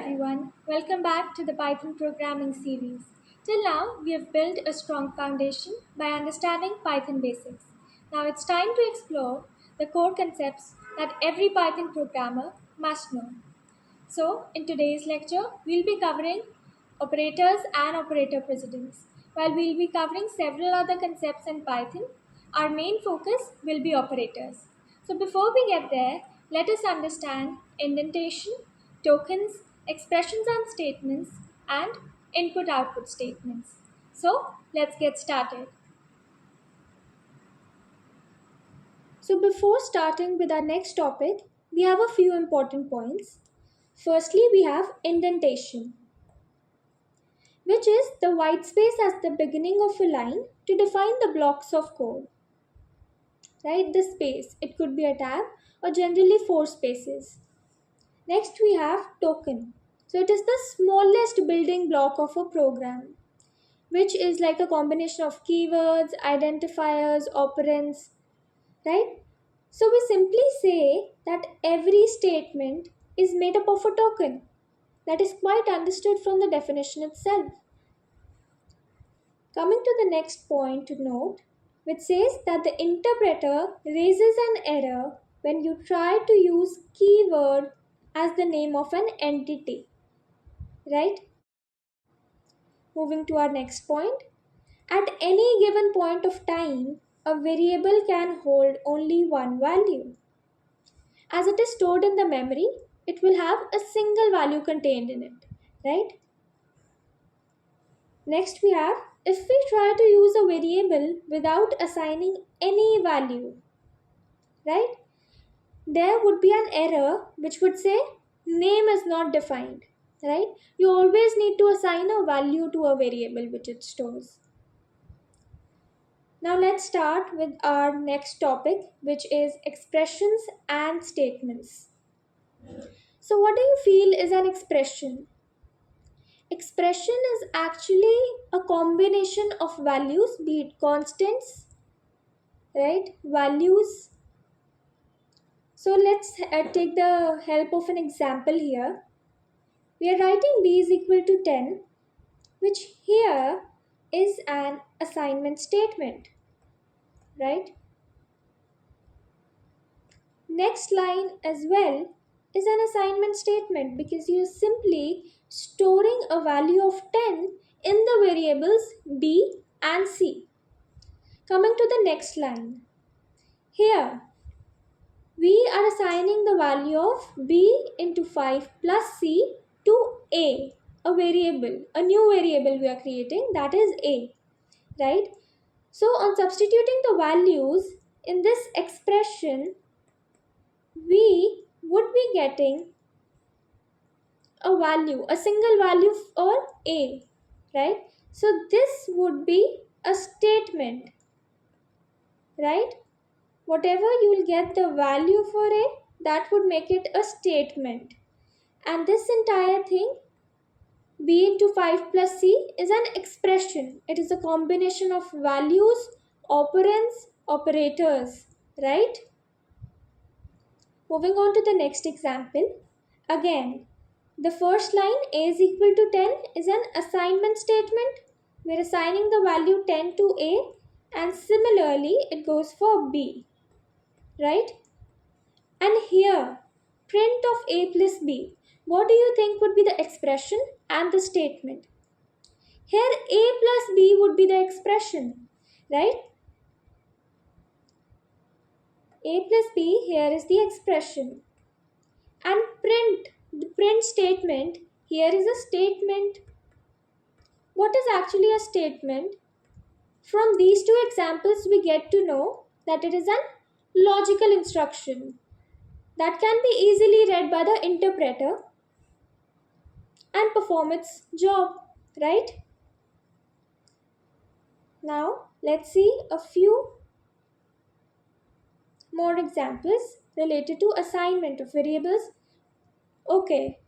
everyone, welcome back to the Python programming series. Till now, we have built a strong foundation by understanding Python basics. Now it's time to explore the core concepts that every Python programmer must know. So, in today's lecture, we'll be covering operators and operator precedence. While we'll be covering several other concepts in Python, our main focus will be operators. So, before we get there, let us understand indentation, tokens, expressions and statements, and input-output statements. So, let's get started. So, before starting with our next topic, we have a few important points. Firstly, we have indentation, which is the white space at the beginning of a line to define the blocks of code. Right, this space, it could be a tab or generally four spaces. Next, we have token. So, it is the smallest building block of a program, which is like a combination of keywords, identifiers, operands, right? So, we simply say that every statement is made up of a token. That is quite understood from the definition itself. Coming to the next point to note, which says that the interpreter raises an error when you try to use keyword as the name of an entity, right? Moving to our next point, at any given point of time, a variable can hold only one value. As it is stored in the memory, it will have a single value contained in it, right? Next we have, if we try to use a variable without assigning any value, right? There would be an error which would say name is not defined, right? You always need to assign a value to a variable which it stores. Now let's start with our next topic, which is expressions and statements. So what do you feel is an expression? Expression is actually a combination of values, be it constants, right? Values. So let's take the help of an example here. We are writing b is equal to 10, which here is an assignment statement, right? Next line as well is an assignment statement because you're simply storing a value of 10 in the variables b and c. Coming to the next line. Here, we are assigning the value of b into 5 plus c to a variable, a new variable we are creating, that is a, right? So on substituting the values in this expression, we would be getting a value, a single value for a, right? So this would be a statement, right? Whatever you will get the value for a, that would make it a statement. And this entire thing, b into 5 plus c, is an expression. It is a combination of values, operands, operators, right? Moving on to the next example. Again, the first line a is equal to 10 is an assignment statement. We're assigning the value 10 to a, and similarly it goes for b, right? And here, print of a plus b. What do you think would be the expression and the statement? Here a plus b would be the expression, right? A plus b here is the expression. And the print statement here is a statement. What is actually a statement? From these two examples, we get to know that it is a logical instruction that can be easily read by the interpreter and perform its job, right? Now, let's see a few more examples related to assignment of variables. Okay,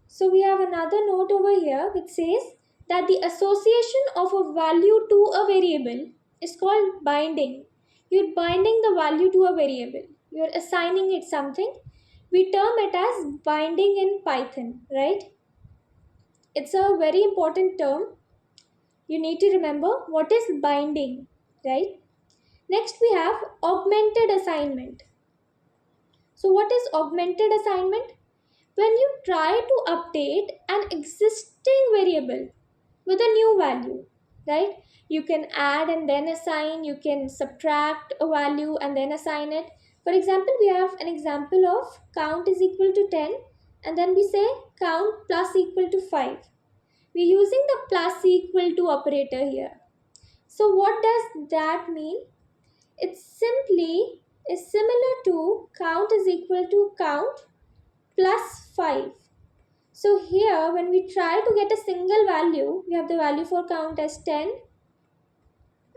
so we have another note over here which says that the association of a value to a variable is called binding. You're binding the value to a variable. You're assigning it something We term it as binding in Python, right? It's a very important term. You need to remember what is binding, right? Next we have augmented assignment. So what is augmented assignment? When you try to update an existing variable with a new value, right? You can add and then assign, you can subtract a value and then assign it. For example, we have an example of count is equal to 10 and then we say count plus equal to 5. We're using the plus equal to operator here. So what does that mean? It simply is similar to count is equal to count plus 5. So here when we try to get a single value, we have the value for count as 10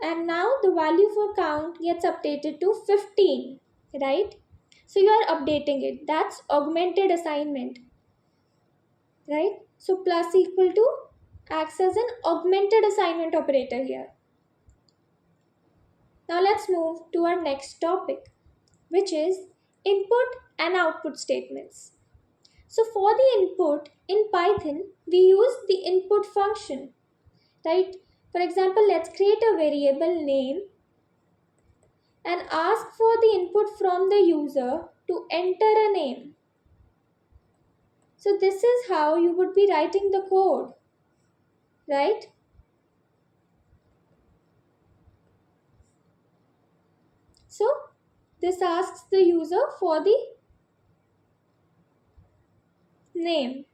and now the value for count gets updated to 15, right? So you are updating it. That's augmented assignment, right? So plus equal to acts as an augmented assignment operator here. Now let's move to our next topic, which is input and output statements. So for the input in Python, we use the input function, right? For example, let's create a variable name and ask for the input from the user to enter a name. So this is how you would be writing the code, right? So this asks the user for the name.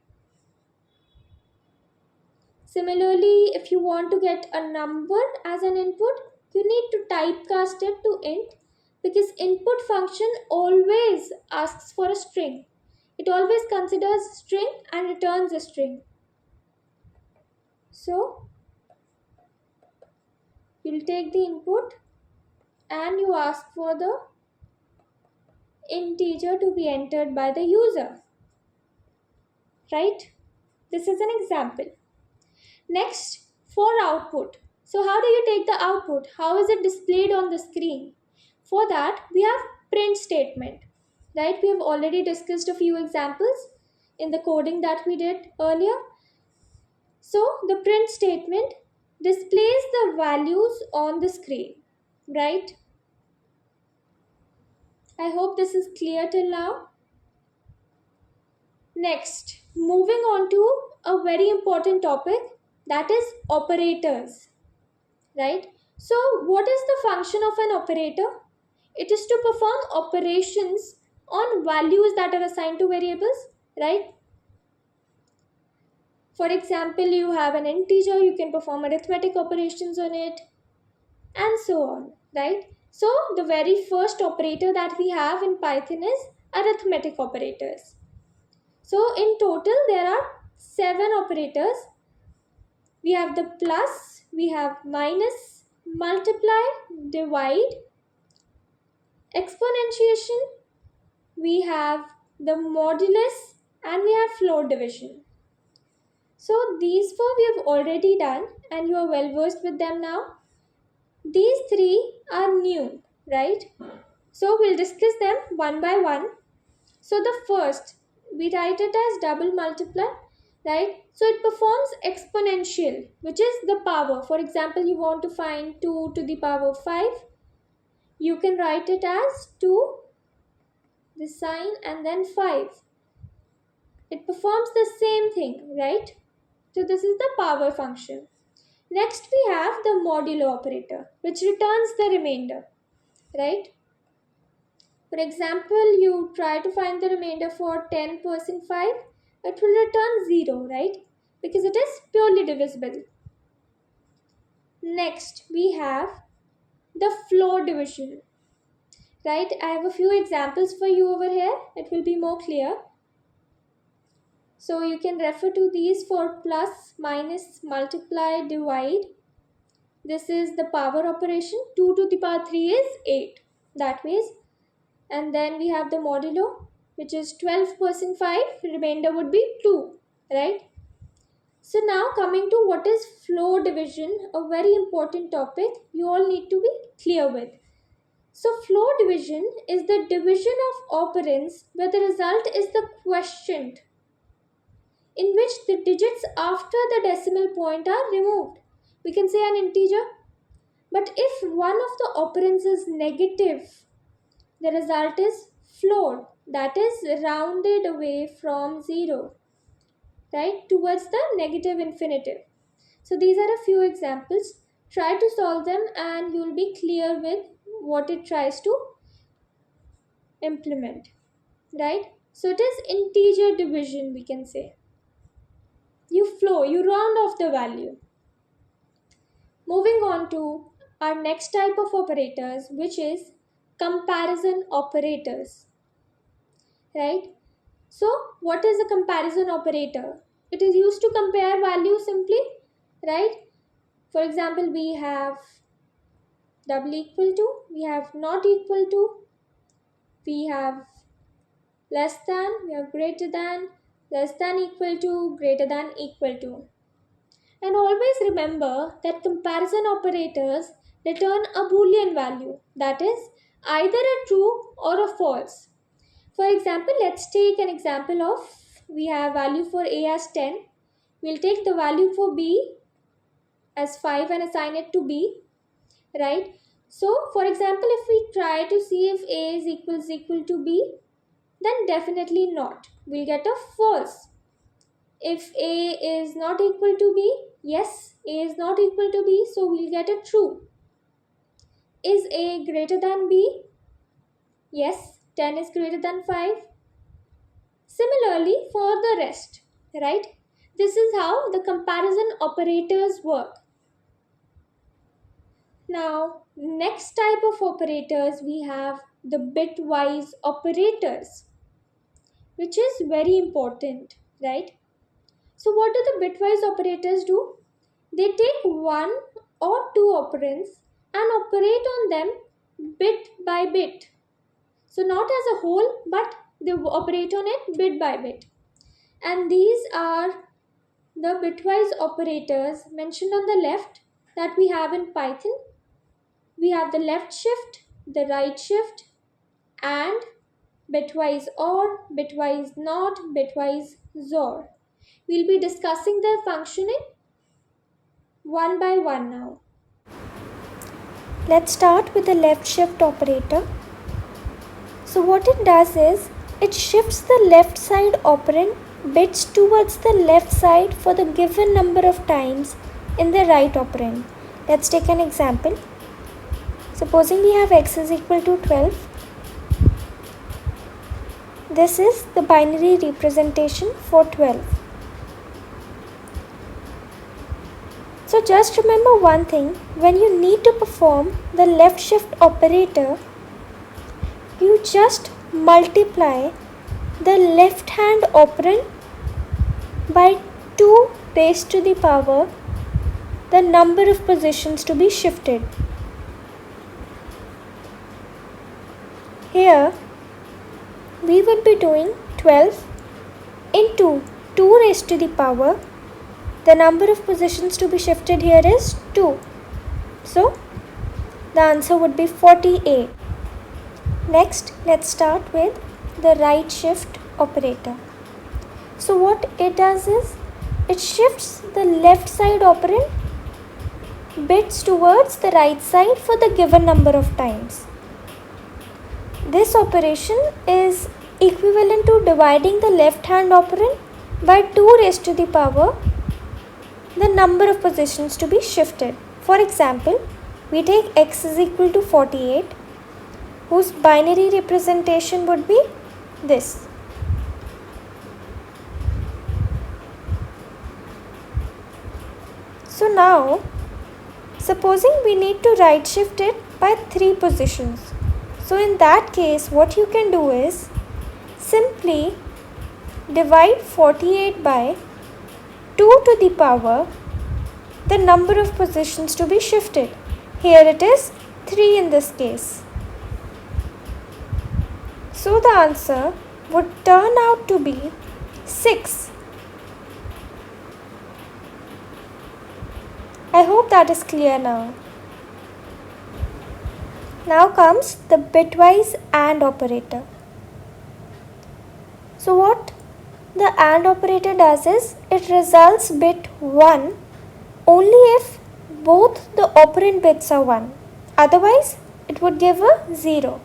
Similarly, if you want to get a number as an input, you need to typecast it to int because input function always asks for a string. It always considers string and returns a string. So you'll take the input and you ask for the integer to be entered by the user, right? This is an example. Next, for output. So how do you take the output? How is it displayed on the screen? For that, we have print statement, right? We have already discussed a few examples in the coding that we did earlier. So the print statement displays the values on the screen, right? I hope this is clear till now. Next, moving on to a very important topic, that is operators, right? So what is the function of an operator? It is to perform operations on values that are assigned to variables, right? For example, you have an integer, you can perform arithmetic operations on it and so on, right? So the very first operator that we have in Python is arithmetic operators. So in total there are 7 operators. We have the plus, we have minus, multiply, divide, exponentiation, we have the modulus, and we have float division. So these 4 we have already done and you are well versed with them now. These 3 are new, right? So we'll discuss them one by one. So the first, we write it as double multiply, right? So it performs exponential, which is the power. For example, you want to find 2 to the power 5. You can write it as 2, the sign, and then 5. It performs the same thing, right? So this is the power function. Next we have the modulo operator, which returns the remainder, right? For example, you try to find the remainder for 10% 5, it will return 0, right? Because it is purely divisible. Next, we have the floor division, right? I have a few examples for you over here. It will be more clear. So you can refer to these for plus, minus, multiply, divide. This is the power operation. 2 to the power 3 is 8. That way. And then we have the modulo, which is 12% 5, remainder would be 2, right? So now coming to what is floor division, a very important topic you all need to be clear with. So floor division is the division of operands where the result is the quotient, in which the digits after the decimal point are removed. We can say an integer, but if one of the operands is negative, the result is floored, that is rounded away from 0, right, towards the negative infinitive. So these are a few examples. Try to solve them and you will be clear with what it tries to implement, right? So it is integer division, we can say. You round off the value. Moving on to our next type of operators, which is comparison operators, right? So what is a comparison operator? It is used to compare values simply, right? For example, we have double equal to, we have not equal to, we have less than, we have greater than, less than equal to, greater than equal to. And always remember that comparison operators return a Boolean value, that is either a true or a false. For example, let's take an example of, we have value for A as 10. We'll take the value for B as 5 and assign it to B, right? So for example, if we try to see if A is equal to B, then definitely not. We'll get a false. If A is not equal to B, yes, A is not equal to B, so we'll get a true. Is A greater than B? Yes, 10 is greater than 5. Similarly for the rest, right? This is how the comparison operators work. Now, next type of operators, we have the bitwise operators, which is very important, right? So what do the bitwise operators do? They take one or two operands and operate on them bit by bit. So not as a whole, but they operate on it bit by bit. And these are the bitwise operators mentioned on the left that we have in Python. We have the left shift, the right shift, and bitwise OR, bitwise NOT, bitwise XOR. We'll be discussing their functioning one by one now. Let's start with the left shift operator. So what it does is, it shifts the left side operand bits towards the left side for the given number of times in the right operand. Let's take an example. Supposing we have x is equal to 12. This is the binary representation for 12. So just remember one thing, when you need to perform the left shift operator, you just multiply the left hand operand by 2 raised to the power the number of positions to be shifted. Here we will be doing 12 into 2 raised to the power. The number of positions to be shifted here is 2. So the answer would be 48. Next, let's start with the right shift operator. So what it does is, it shifts the left side operand bits towards the right side for the given number of times. This operation is equivalent to dividing the left hand operand by 2 raised to the power the number of positions to be shifted. For example, we take x is equal to 48, whose binary representation would be this. So now, supposing we need to right shift it by 3 positions. So in that case, what you can do is simply divide 48 by 2 to the power the number of positions to be shifted. Here it is 3 in this case. So the answer would turn out to be 6. I hope that is clear now. Now comes the bitwise AND operator. So what the AND operator does is it results bit 1 only if both the operand bits are 1. Otherwise, it would give a 0.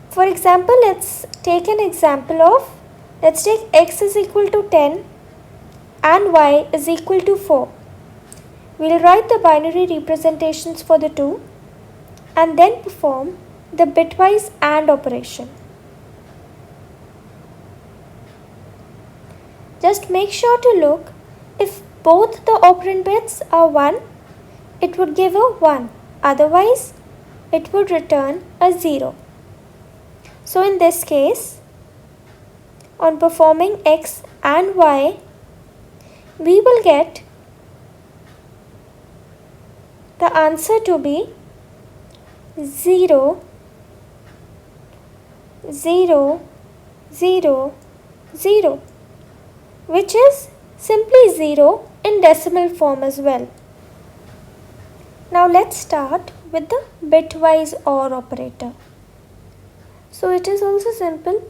For example, let's take x is equal to 10 and y is equal to 4. We'll write the binary representations for the two and then perform the bitwise AND operation. Just make sure to look if both the operand bits are 1, it would give a 1. Otherwise, it would return a 0. So in this case, on performing x and y, we will get the answer to be 0, 0, 0, 0, which is simply 0 in decimal form as well. Now let's start with the bitwise OR operator. So it is also simple.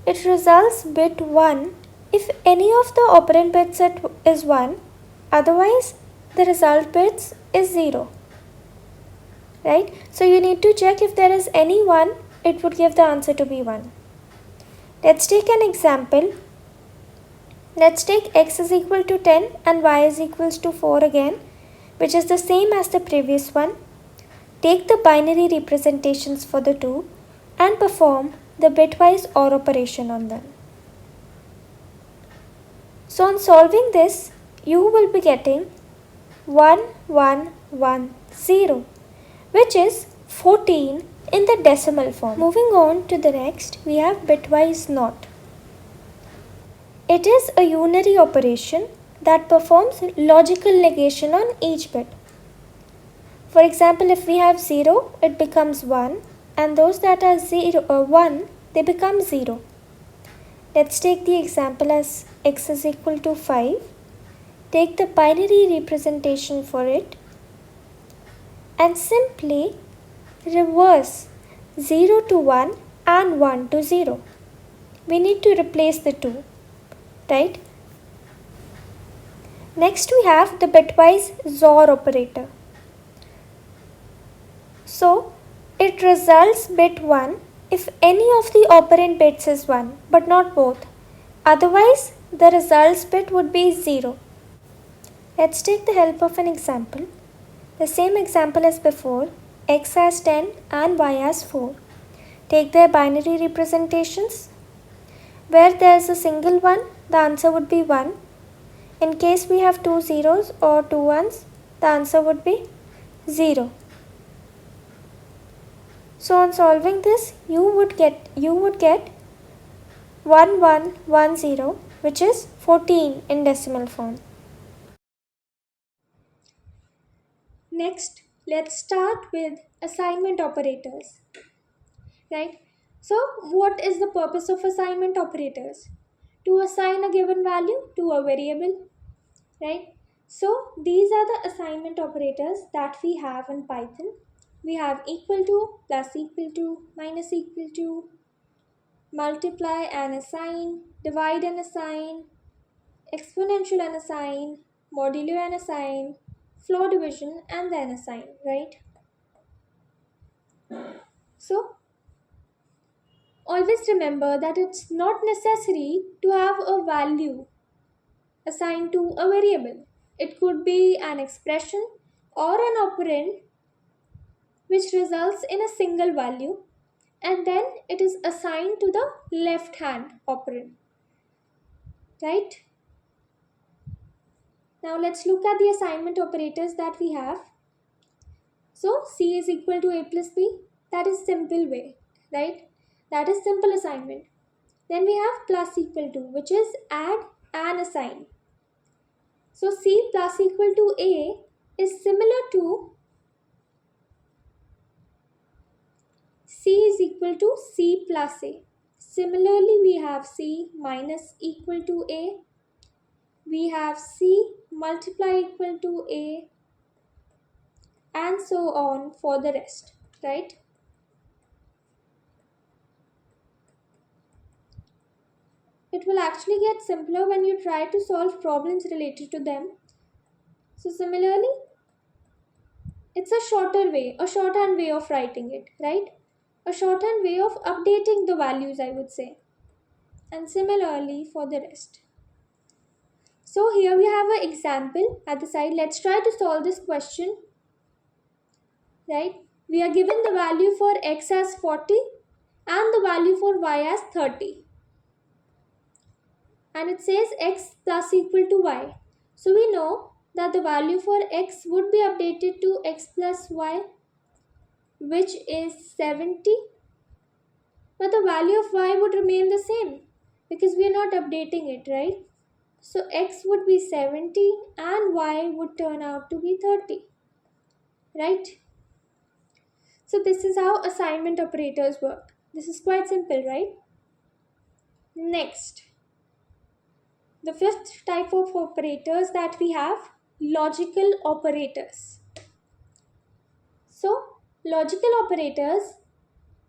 It results bit 1 if any of the operand bits is 1, otherwise the result bits is 0. Right? So you need to check if there is any 1, it would give the answer to be 1. Let's take an example. Let's take x is equal to 10 and y is equals to 4 again, which is the same as the previous one. Take the binary representations for the two and perform the bitwise OR operation on them. So on solving this, you will be getting 1, 1, 1, 0, which is 14 in the decimal form. Moving on to the next, we have bitwise NOT. It is a unary operation that performs logical negation on each bit. For example, if we have 0, it becomes 1, and those that are 1, they become 0. Let's take the example as x is equal to 5. Take the binary representation for it and simply reverse 0 to 1 and 1 to 0. We need to replace the two, right? Next we have the bitwise XOR operator. So it results bit 1 if any of the operand bits is 1 but not both. Otherwise the results bit would be 0. Let's take the help of an example. The same example as before, x has 10 and y has 4. Take their binary representations. Where there is a single 1, the answer would be 1. In case we have two zeros or two ones, the answer would be 0. So on solving this, you would get 1110, which is 14 in decimal form. Next, let's start with assignment operators. Right? So, what is the purpose of assignment operators? To assign a given value to a variable. Right? So, these are the assignment operators that we have in Python. We have equal to, plus equal to, minus equal to, multiply and assign, divide and assign, exponential and assign, modulo and assign, floor division and then assign, right? So always remember that it's not necessary to have a value assigned to a variable. It could be an expression or an operand which results in a single value, and then it is assigned to the left hand operand, right? Now let's look at the assignment operators that we have. So C is equal to A plus B. That is simple way, right? That is simple assignment. Then we have plus equal to, which is add and assign. So C plus equal to A is similar to C is equal to C plus A. Similarly, we have C minus equal to A. We have C multiply equal to A. and so on for the rest, right? It will actually get simpler when you try to solve problems related to them. So similarly, it's a shorter way, a shorthand way of writing it, right? A shorthand way of updating the values, I would say. And similarly for the rest. So here we have an example at the side. Let's try to solve this question, right? We are given the value for x as 40 and the value for y as 30. And it says x plus equal to y. So we know that the value for x would be updated to x plus y, which is 70. But the value of y would remain the same because we are not updating it, right? So x would be 70 and y would turn out to be 30, right? So this is how assignment operators work. This is quite simple, right? Next, the fifth type of operators that we have, logical operators. So logical operators,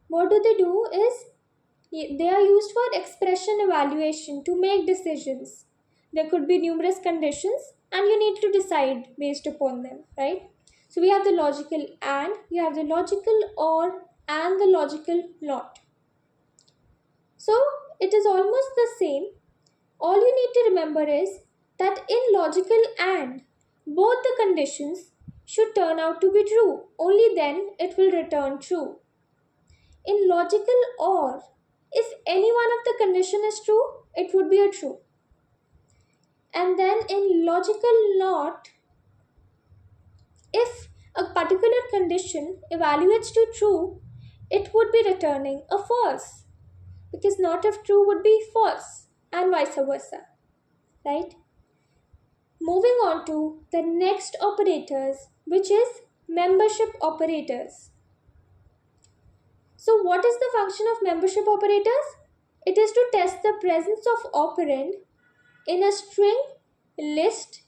what do? Is they are used for expression evaluation to make decisions. There could be numerous conditions and you need to decide based upon them, right? So we have the logical and, you have the logical or, and the logical not. So it is almost the same. All you need to remember is that in logical and, both the conditions should turn out to be true. Only then it will return true. In logical or, if any one of the condition is true, it would be a true. And then in logical not, if a particular condition evaluates to true, it would be returning a false. Because not if true would be false and vice versa, right? Moving on to the next operators, which is membership operators. So what is the function of membership operators? It is to test the presence of operand in a string, list,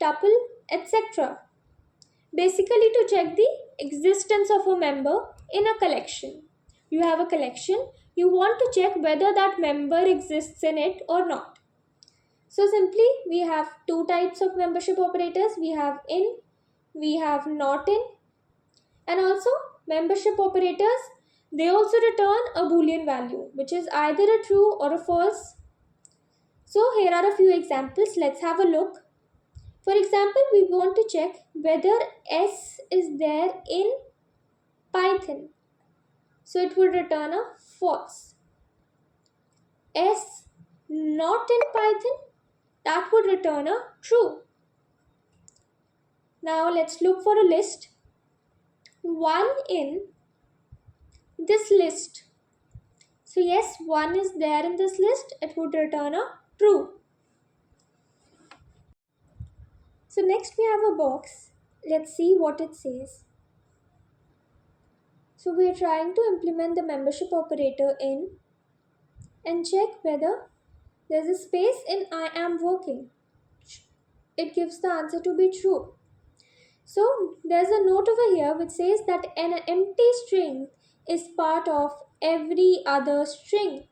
tuple, etc. Basically to check the existence of a member in a collection. You have a collection, you want to check whether that member exists in it or not. So simply we have two types of membership operators. We have in, we have not in, and also membership operators, they also return a boolean value which is either a true or a false. So here are a few examples. Let's have a look. For example, we want to check whether S is there in Python. So it would return a false. S not in Python, that would return a true. Now let's look for a list. 1 in this list. So yes, 1 is there in this list, it would return a true. So next we have a box. Let's see what it says. So we are trying to implement the membership operator in and check whether there's a space in I am working. It gives the answer to be true. So there's a note over here which says that an empty string is part of every other string.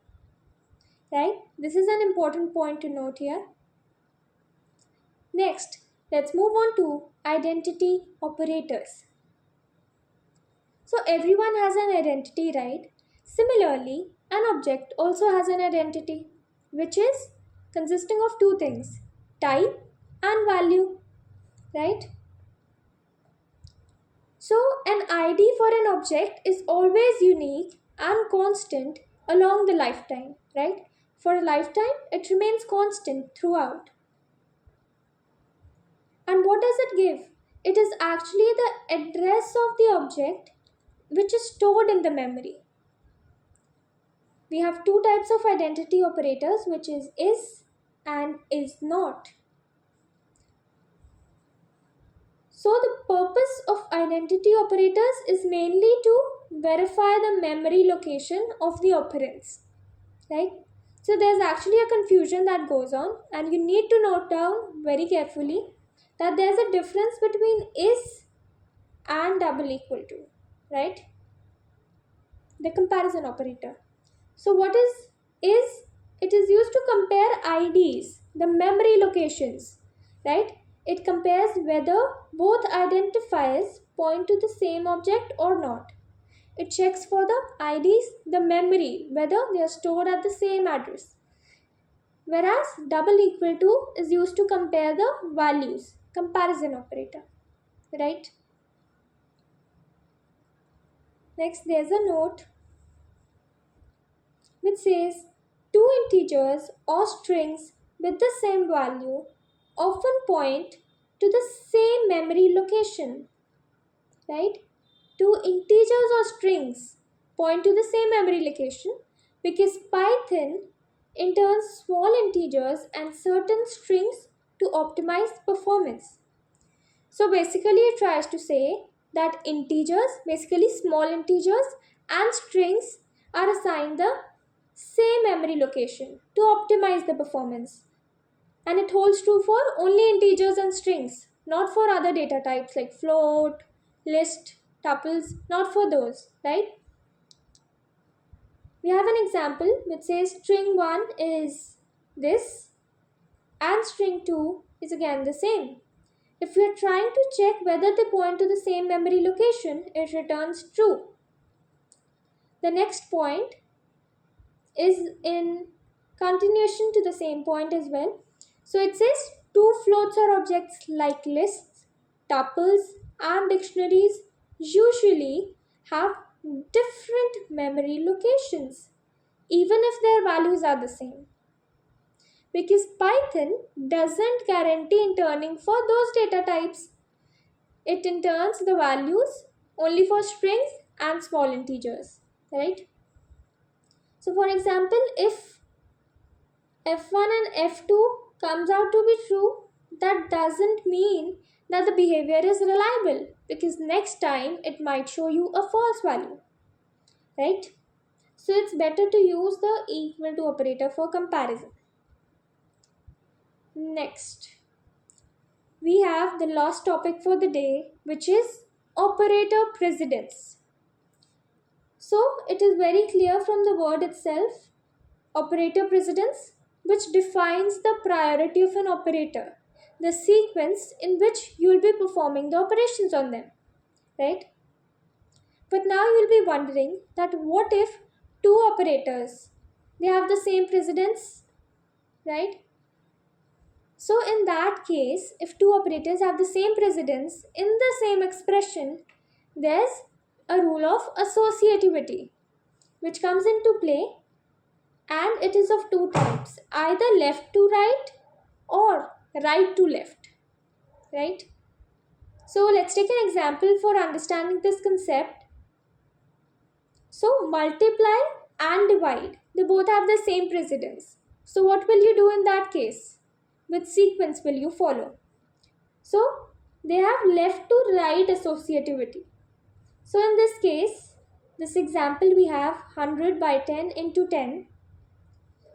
Right? This is an important point to note here. Next, let's move on to identity operators. So everyone has an identity, right? Similarly, an object also has an identity, which is consisting of two things, type and value, right? So an ID for an object is always unique and constant along the lifetime, right? For a lifetime, it remains constant throughout. And what does it give? It is actually the address of the object which is stored in the memory. We have two types of identity operators, which is and is not. So the purpose of identity operators is mainly to verify the memory location of the operands, right? So there's actually a confusion that goes on and you need to note down very carefully that there's a difference between is and double equal to, right? The comparison operator. So what is it is used to compare IDs, the memory locations, right? It compares whether both identifiers point to the same object or not. It checks for the IDs, the memory, whether they are stored at the same address. Whereas double equal to is used to compare the values, comparison operator, right? Next, there's a note which says two integers or strings with the same value often point to the same memory location, right? Two integers or strings point to the same memory location because Python interns small integers and certain strings to optimize performance. So basically it tries to say that integers, basically small integers and strings are assigned the same memory location to optimize the performance. And it holds true for only integers and strings, not for other data types like float, list, tuples, not for those, right? We have an example which says string 1 is this and string 2 is again the same. If we are trying to check whether they point to the same memory location, it returns true. The next point is in continuation to the same point as well. So it says two floats or objects like lists, tuples, and dictionaries usually have different memory locations, even if their values are the same. Because Python doesn't guarantee interning for those data types. It interns the values only for strings and small integers, right? So for example, if F1 and F2 comes out to be true, that doesn't mean that the behavior is reliable because next time it might show you a false value, right? So it's better to use the equal to operator for comparison. Next, we have the last topic for the day, which is operator precedence. So it is very clear from the word itself, operator precedence, which defines the priority of an operator, the sequence in which you will be performing the operations on them, right? But now you will be wondering that what if two operators, they have the same precedence, right? So in that case, if two operators have the same precedence in the same expression, there's a rule of associativity which comes into play, and it is of two types, either left to right or right to left, right? So let's take an example for understanding this concept. So multiply and divide, they both have the same precedence. So what will you do in that case? Which sequence will you follow? So they have left to right associativity. So in this case, this example we have 100 by 10 into 10.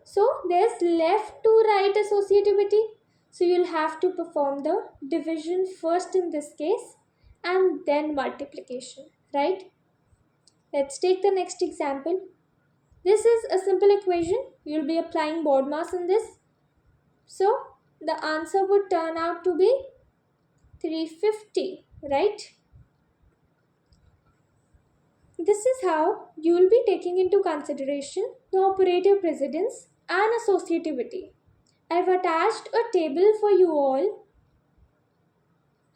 So there's left to right associativity. So you'll have to perform the division first in this case and then multiplication, right? Let's take the next example. This is a simple equation. You'll be applying BODMAS in this. So the answer would turn out to be 350, right? This is how you will be taking into consideration the operator precedence and associativity. I've attached a table for you all.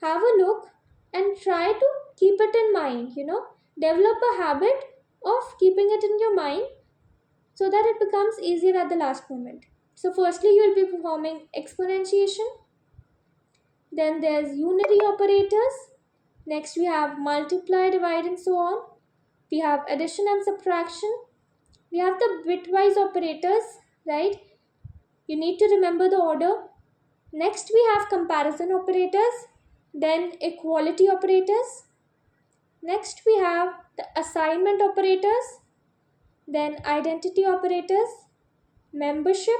Have a look and try to keep it in mind, develop a habit of keeping it in your mind so that it becomes easier at the last moment. So firstly, you will be performing exponentiation. Then there's unary operators. Next we have multiply, divide and so on. We have addition and subtraction. We have the bitwise operators, right? You need to remember the order. Next we have comparison operators, then equality operators. Next we have the assignment operators, then identity operators, membership,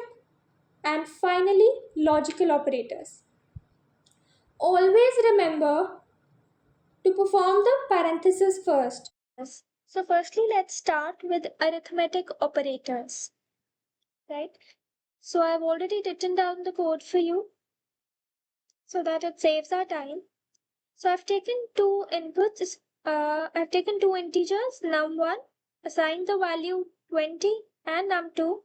and finally logical operators. Always remember to perform the parenthesis first. So firstly, let's start with arithmetic operators, right? So I've already written down the code for you so that it saves our time. So I've taken two inputs. I've taken two integers, num1, assigned the value 20, and num2,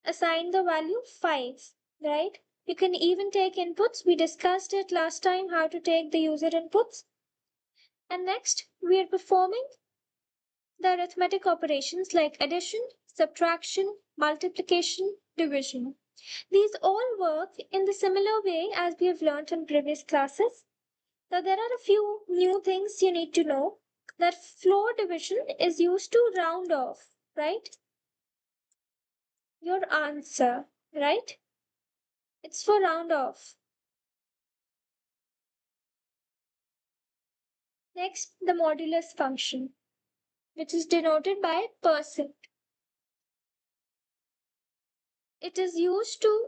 assigned the value 5, right? You can even take inputs. We discussed it last time how to take the user inputs. And next, we are performing the arithmetic operations like addition, subtraction, multiplication, division. These all work in the similar way as we have learned in previous classes. Now, there are a few new things you need to know that floor division is used to round off, right? Your answer, right? It's for round off. Next, the modulus function, which is denoted by percent. It is used to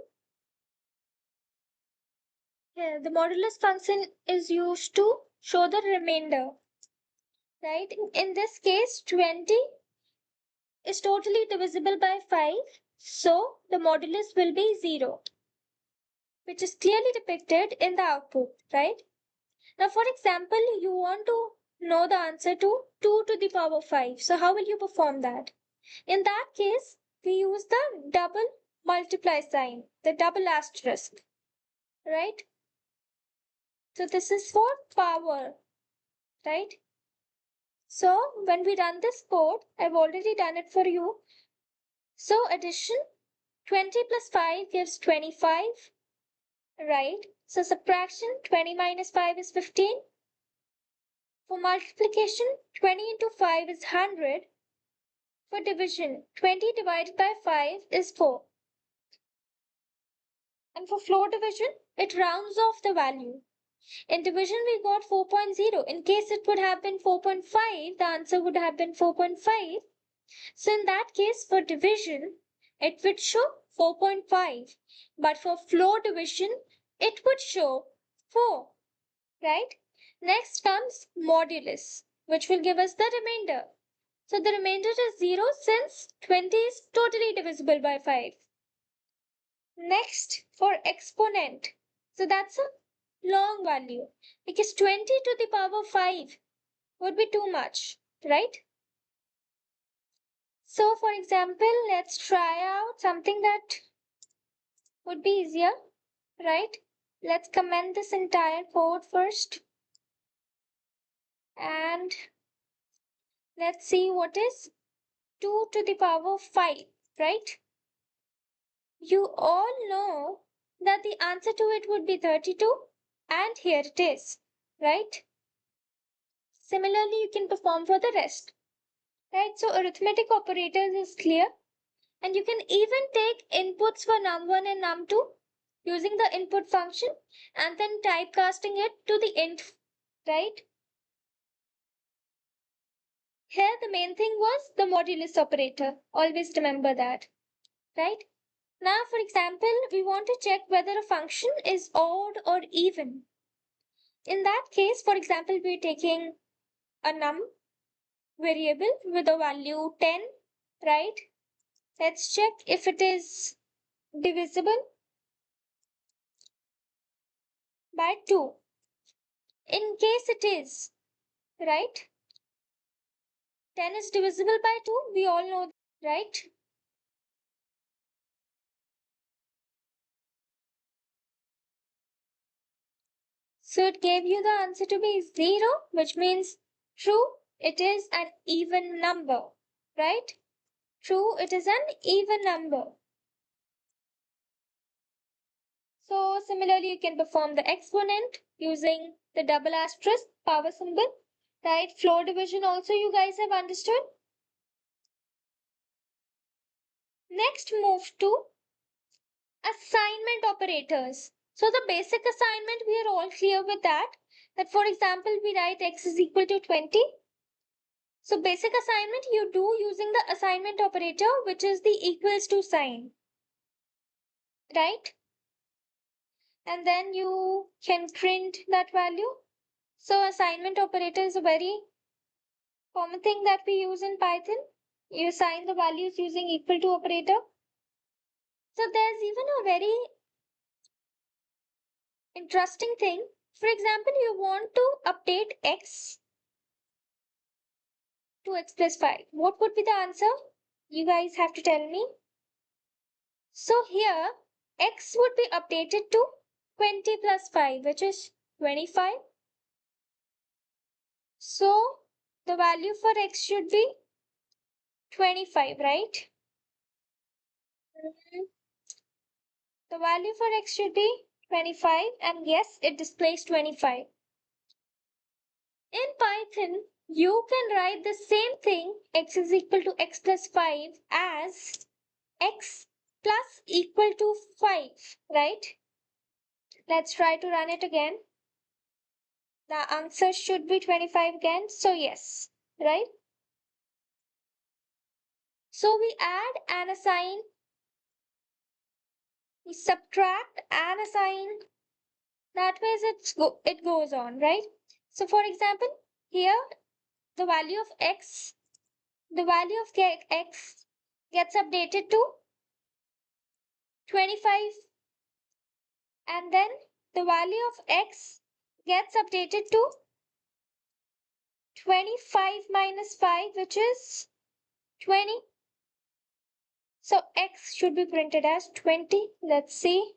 the modulus function is used to show the remainder, right? In this case, 20 is totally divisible by 5, so the modulus will be 0, which is clearly depicted in the output, right? Now, for example, you want to know the answer to 2 to the power 5. So, how will you perform that? In that case, we use the double multiply sign, the double asterisk, right? So, this is for power, right? So, when we run this code, I've already done it for you. So, addition 20 plus 5 gives 25, right? So, subtraction 20 minus 5 is 15. For multiplication, 20 into 5 is 100. For division, 20 divided by 5 is 4. And for floor division, it rounds off the value. In division, we got 4.0. In case it would have been 4.5, the answer would have been 4.5. So in that case, for division, it would show 4.5. But for floor division, it would show 4, right? Next comes modulus, which will give us the remainder. So the remainder is 0 since 20 is totally divisible by 5. Next, for exponent. So that's a long value because 20 to the power 5 would be too much, right? So for example, let's try out something that would be easier, right? Let's comment this entire code first. And let's see what is 2 to the power 5, right? You all know that the answer to it would be 32, and here it is, right? Similarly, you can perform for the rest, right? So arithmetic operators is clear, and you can even take inputs for num1 and num2 using the input function and then typecasting it to the int, right? Here the main thing was the modulus operator. Always remember that, right? Now, for example, we want to check whether a function is odd or even. In that case, for example, we're taking a num variable with a value 10, right? Let's check if it is divisible by 2. In case it is, right? 10 is divisible by 2, we all know, right? So it gave you the answer to be 0, which means true, it is an even number, right? True, it is an even number. So similarly, you can perform the exponent using the double asterisk power symbol, right? Floor division also you guys have understood. Next, move to assignment operators. So the basic assignment, we are all clear with that. That for example, we write x is equal to 20. So basic assignment you do using the assignment operator, which is the equals to sign, right? And then you can print that value. So assignment operator is a very common thing that we use in Python. You assign the values using equal to operator. So there's even a very interesting thing. For example, you want to update x to x plus 5. What would be the answer? You guys have to tell me. So here, x would be updated to 20 plus 5, which is 25. So the value for x should be 25, right? Mhm. The value for x should be 25, and yes, it displays 25. In Python, you can write the same thing, x is equal to x plus 5, as x plus equal to 5, right? Let's try to run it again. The answer should be 25 again, so yes, right? So we add and assign, we subtract and assign, that way it goes on, right? So for example, here the value of x, the value of x gets updated to 25, and then the value of x gets updated to 25 minus 5, which is 20. So x should be printed as 20. Let's see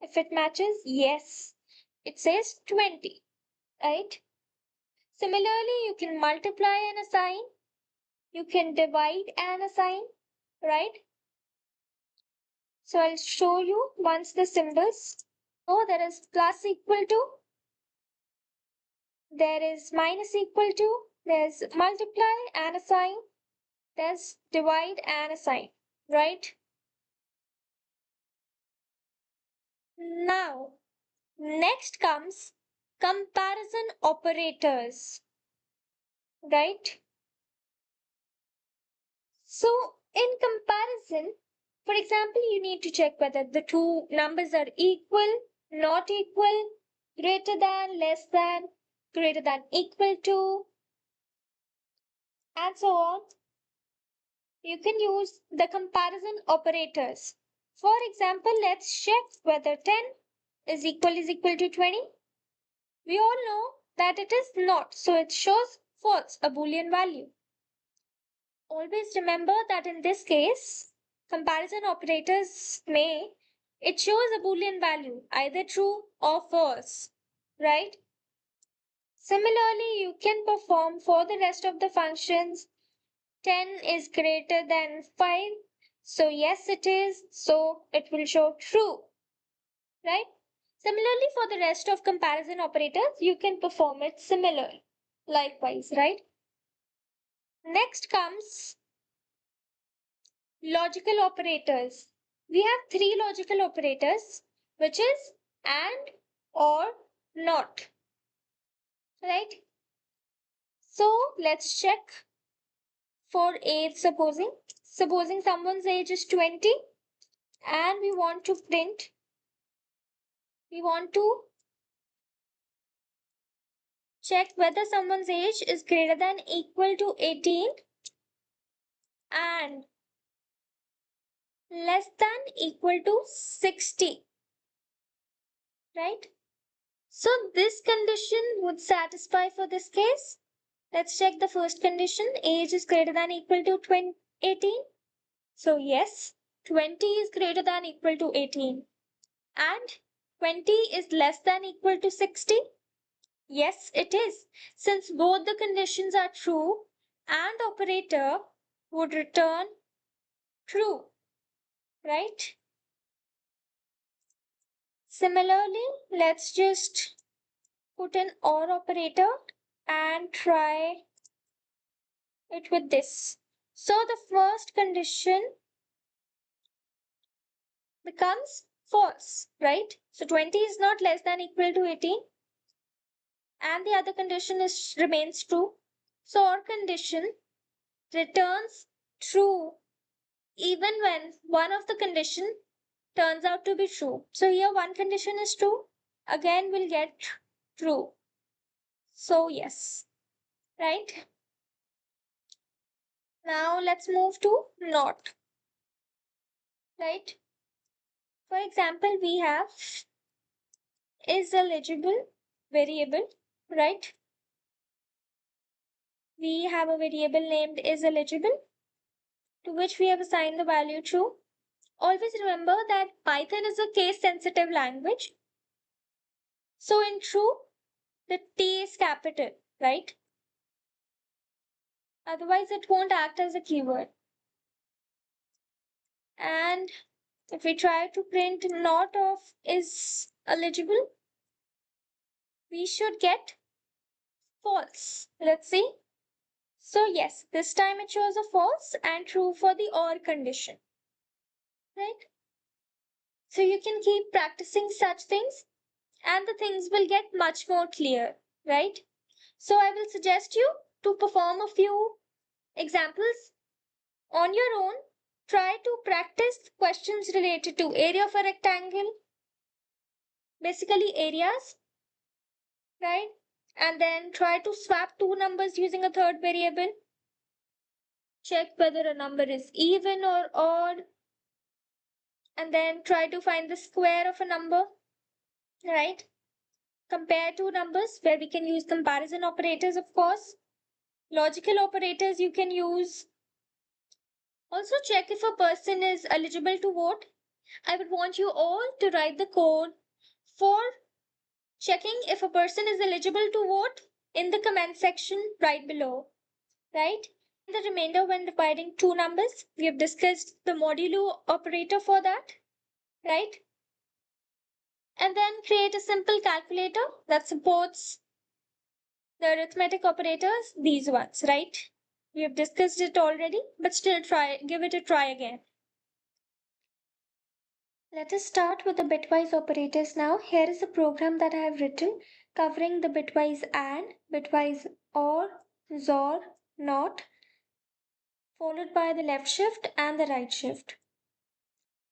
if it matches. Yes, it says 20, right? Similarly, you can multiply and assign, you can divide and assign, right? So I'll show you once the symbols. So there is plus equal to, there is minus equal to, there's multiply and assign, there's divide and assign, right? Now, next comes comparison operators, right? So, in comparison, for example, you need to check whether the two numbers are equal, not equal, greater than, less than, greater than, equal to, and so on. You can use the comparison operators. For example, let's check whether 10 is equal to 20. We all know that it is not, so it shows false, a Boolean value. Always remember that in this case, comparison operators it shows a Boolean value, either true or false, right? Similarly, you can perform for the rest of the functions. 10 is greater than 5, so yes it is, so it will show true, right? Similarly, for the rest of comparison operators, you can perform it similar, likewise, right? Next comes logical operators. We have three logical operators, which is and, or, not, right? So let's check for age. Supposing someone's age is 20 and we want to check whether someone's age is greater than equal to 18 and less than equal to 60, right? So this condition would satisfy for this case. Let's check the first condition. Age is greater than equal to 18. So yes, 20 is greater than equal to 18. And 20 is less than equal to 60. Yes, it is. Since both the conditions are true, and operator would return true, right? Similarly, let's just put an OR operator and try it with this. So the first condition becomes false, right? So 20 is not less than equal to 18, and the other condition remains true. So our condition returns true even when one of the condition turns out to be true. So here one condition is true. Again, we'll get true. So, yes, right? Now, let's move to not, right? For example, we have is eligible variable, right? We have a variable named is eligible to which we have assigned the value true. Always remember that Python is a case sensitive language. So in true, the T is capital, right? Otherwise, it won't act as a keyword. And if we try to print not of is eligible, we should get false. Let's see. So yes, this time it shows a false and true for the or condition, right? So you can keep practicing such things and the things will get much more clear, right? So I will suggest you to perform a few examples on your own. Try to practice questions related to area of a rectangle, basically areas, right? And then try to swap two numbers using a third variable. Check whether a number is even or odd, and then try to find the square of a number, right? Compare two numbers where we can use comparison operators, of course. Logical operators you can use. Also, check if a person is eligible to vote. I would want you all to write the code for checking if a person is eligible to vote in the comment section right below, right? The remainder when dividing two numbers, we have discussed the modulo operator for that, right? And then create a simple calculator that supports the arithmetic operators, these ones, right? We have discussed it already, but still give it a try again. Let us start with the bitwise operators now. Here is a program that I have written covering the bitwise AND, bitwise OR, XOR, NOT, followed by the left shift and the right shift.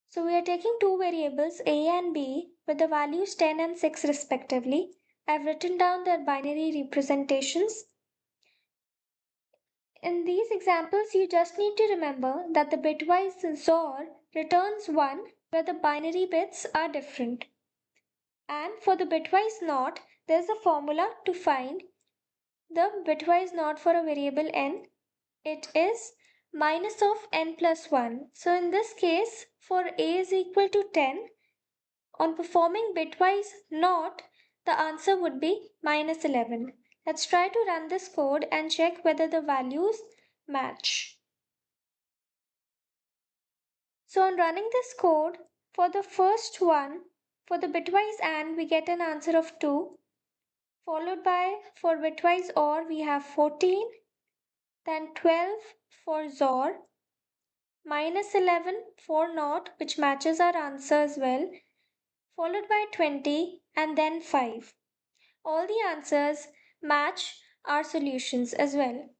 So we are taking two variables A and B with the values 10 and 6 respectively. I have written down their binary representations. In these examples, you just need to remember that the bitwise XOR returns 1 where the binary bits are different. And for the bitwise NOT, there's a formula to find the bitwise NOT for a variable n. It is minus of n plus 1. So in this case, for a is equal to 10, on performing bitwise NOT, the answer would be minus 11. Let's try to run this code and check whether the values match. So on running this code, for the first one, for the bitwise AND, we get an answer of 2, followed by for bitwise OR, we have 14, then 12 for XOR, minus 11 for NOT, which matches our answer as well, followed by 20, and then 5. All the answers match our solutions as well.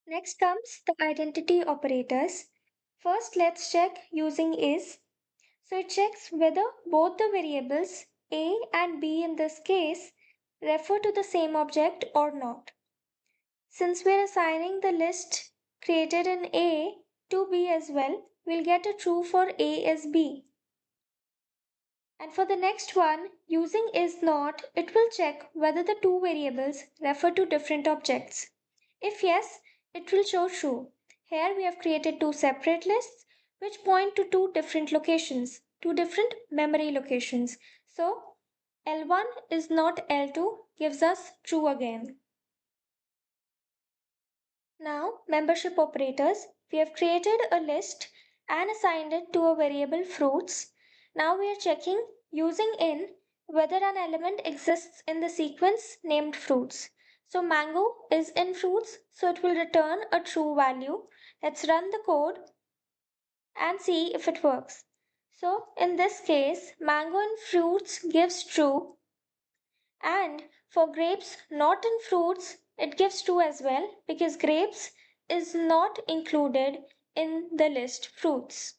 Next comes the identity operators. First, let's check using is. So it checks whether both the variables A and B in this case refer to the same object or not. Since we're assigning the list created in A to B as well, we'll get a true for A is B. And for the next one, using is not, it will check whether the two variables refer to different objects. If yes, it will show true. Here we have created two separate lists which point to two different locations, two different memory locations. So L1 is not L2 gives us true again. Now, membership operators. We have created a list and assigned it to a variable fruits. Now we are checking using in whether an element exists in the sequence named fruits. So mango is in fruits, so it will return a true value. Let's run the code and see if it works. So in this case, mango in fruits gives true, and for grapes not in fruits, it gives true as well because grapes is not included in the list fruits.